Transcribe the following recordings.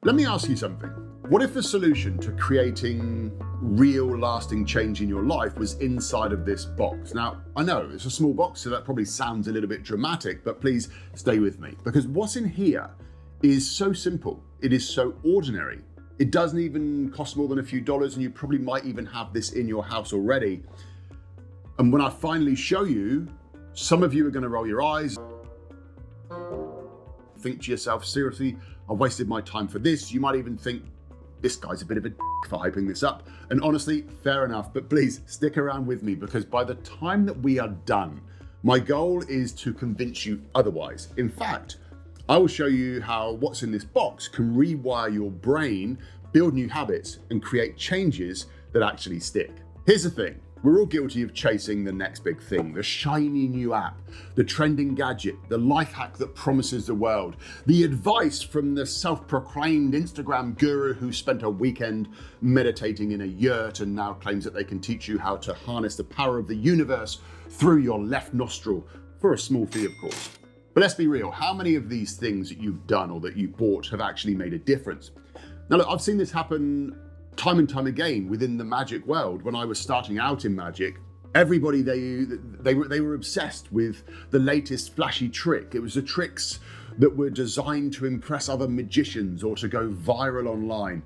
Let me ask you something. What if the solution to creating real lasting change in your life was inside of this box? Now, I know it's a small box, so that probably sounds a little bit dramatic, but please stay with me, because what's in here is so simple. It is so ordinary. It doesn't even cost more than a few dollars, and you probably might even have this in your house already. And when I finally show you, some of you are going to roll your eyes, think to yourself, seriously, I wasted my time for this. You might even think, this guy's a bit of a for hyping this up. And honestly, fair enough, but please stick around with me, because by the time that we are done, my goal is to convince you otherwise. In fact, I will show you how what's in this box can rewire your brain, build new habits, and create changes that actually stick. Here's the thing. We're all guilty of chasing the next big thing, the shiny new app, the trending gadget, the life hack that promises the world, the advice from the self-proclaimed Instagram guru who spent a weekend meditating in a yurt and now claims that they can teach you how to harness the power of the universe through your left nostril, for a small fee, of course. But let's be real, how many of these things that you've done or that you bought have actually made a difference? Now look, I've seen this happen time and time again within the magic world. When I was starting out in magic, everybody, they were obsessed with the latest flashy trick. It was the tricks that were designed to impress other magicians or to go viral online.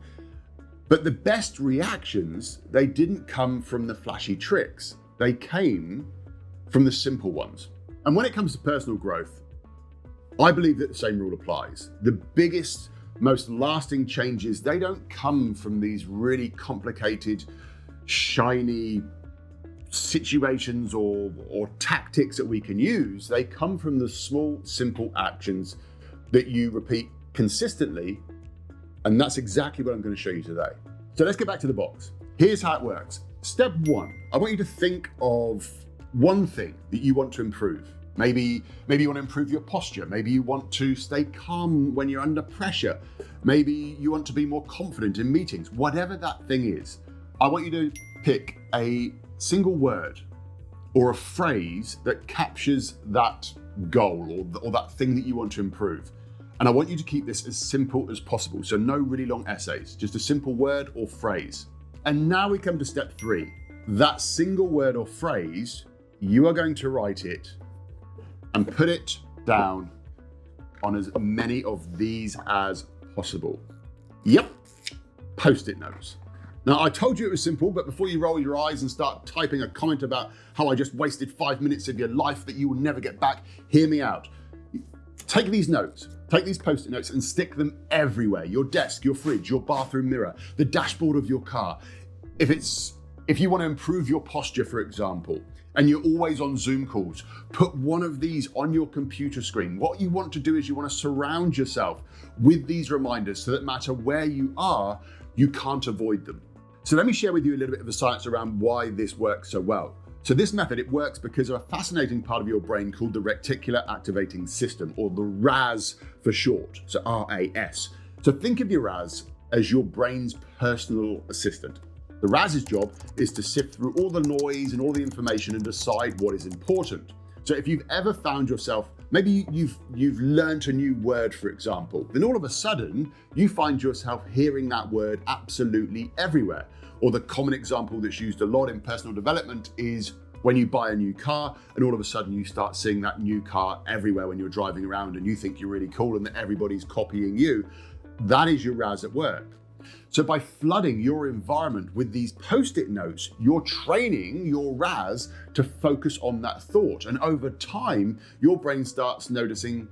But the best reactions, they didn't come from the flashy tricks. They came from the simple ones. And when it comes to personal growth, I believe that the same rule applies. The biggest, most lasting changes, they don't come from these really complicated, shiny situations or tactics that we can use. They come from the small, simple actions that you repeat consistently. And that's exactly what I'm going to show you today. So let's get back to the box. Here's how it works. Step one, I want you to think of one thing that you want to improve. Maybe you want to improve your posture. Maybe you want to stay calm when you're under pressure. Maybe you want to be more confident in meetings. Whatever that thing is, I want you to pick a single word or a phrase that captures that goal or that thing that you want to improve. And I want you to keep this as simple as possible. So no really long essays, just a simple word or phrase. And now we come to step three. That single word or phrase, you are going to write it and put it down on as many of these as possible. Yep, Post-it notes. Now, I told you it was simple, but before you roll your eyes and start typing a comment about how I just wasted 5 minutes of your life that you will never get back, hear me out. Take these notes, take these Post-it notes and stick them everywhere. Your desk, your fridge, your bathroom mirror, the dashboard of your car. If you want to improve your posture, for example, and you're always on Zoom calls, put one of these on your computer screen. What you want to do is you want to surround yourself with these reminders so that no matter where you are, you can't avoid them. So let me share with you a little bit of the science around why this works so well. So this method, it works because of a fascinating part of your brain called the Reticular Activating System, or the RAS for short, so RAS. So think of your RAS as your brain's personal assistant. The RAS's job is to sift through all the noise and all the information and decide what is important. So if you've ever found yourself, maybe you've learned a new word, for example, then all of a sudden you find yourself hearing that word absolutely everywhere. Or the common example that's used a lot in personal development is when you buy a new car and all of a sudden you start seeing that new car everywhere when you're driving around and you think you're really cool and that everybody's copying you. That is your RAS at work. So by flooding your environment with these Post-it notes, you're training your RAS to focus on that thought. And over time, your brain starts noticing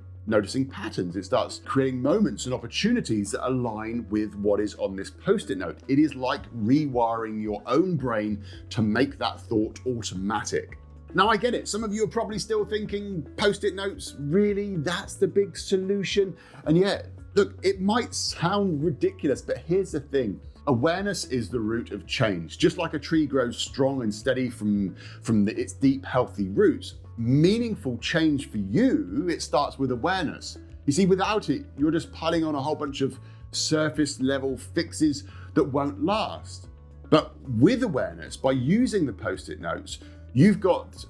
patterns. It starts creating moments and opportunities that align with what is on this Post-it note. It is like rewiring your own brain to make that thought automatic. Now I get it. Some of you are probably still thinking Post-it notes, really? That's the big solution? And yet, look, it might sound ridiculous, but here's the thing. Awareness is the root of change. Just like a tree grows strong and steady from its deep, healthy roots, meaningful change for you, it starts with awareness. You see, without it, you're just piling on a whole bunch of surface level fixes that won't last. But with awareness, by using the Post-it notes, you've got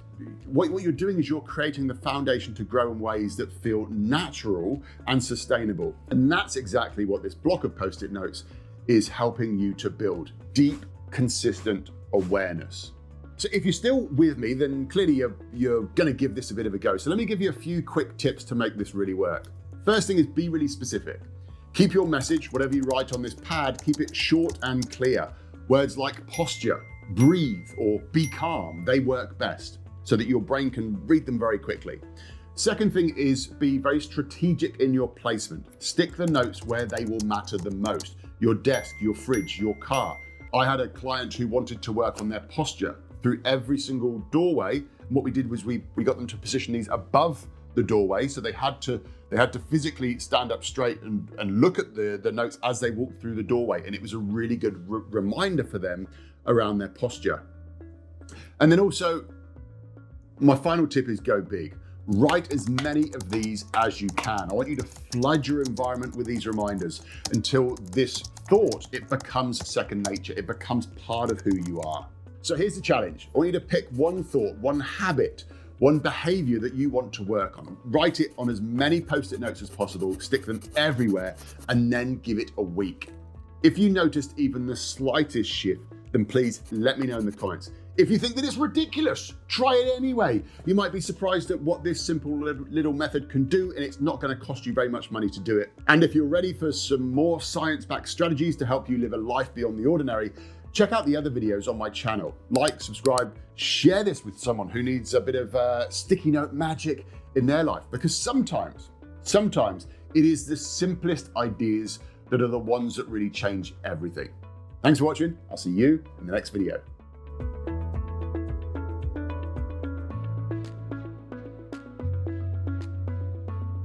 what you're doing is you're creating the foundation to grow in ways that feel natural and sustainable. And that's exactly what this block of Post-it notes is helping you to build: deep, consistent awareness. So if you're still with me, then clearly you're gonna give this a bit of a go. So let me give you a few quick tips to make this really work. First thing is, be really specific. Keep your message, whatever you write on this pad, keep it short and clear. Words like posture, breathe, or be calm, they work best so that your brain can read them very quickly. Second thing is, be very strategic in your placement. Stick the notes where they will matter the most: your desk, your fridge, your car. I had a client who wanted to work on their posture through every single doorway. And what we did was we got them to position these above the doorway, so they had to physically stand up straight and look at the notes as they walked through the doorway, and it was a really good reminder for them around their posture. And then also, my final tip is go big. Write as many of these as you can. I want you to flood your environment with these reminders until this thought, it becomes second nature. It becomes part of who you are. So here's the challenge. I want you to pick one thought, one habit, one behavior that you want to work on. Write it on as many Post-it notes as possible, stick them everywhere, and then give it a week. If you noticed even the slightest shift, then please let me know in the comments. If you think that it's ridiculous, try it anyway. You might be surprised at what this simple little method can do, and it's not going to cost you very much money to do it. And if you're ready for some more science-backed strategies to help you live a life beyond the ordinary, check out the other videos on my channel. Like, subscribe, share this with someone who needs a bit of sticky note magic in their life, because sometimes it is the simplest ideas that are the ones that really change everything. Thanks for watching. I'll see you in the next video.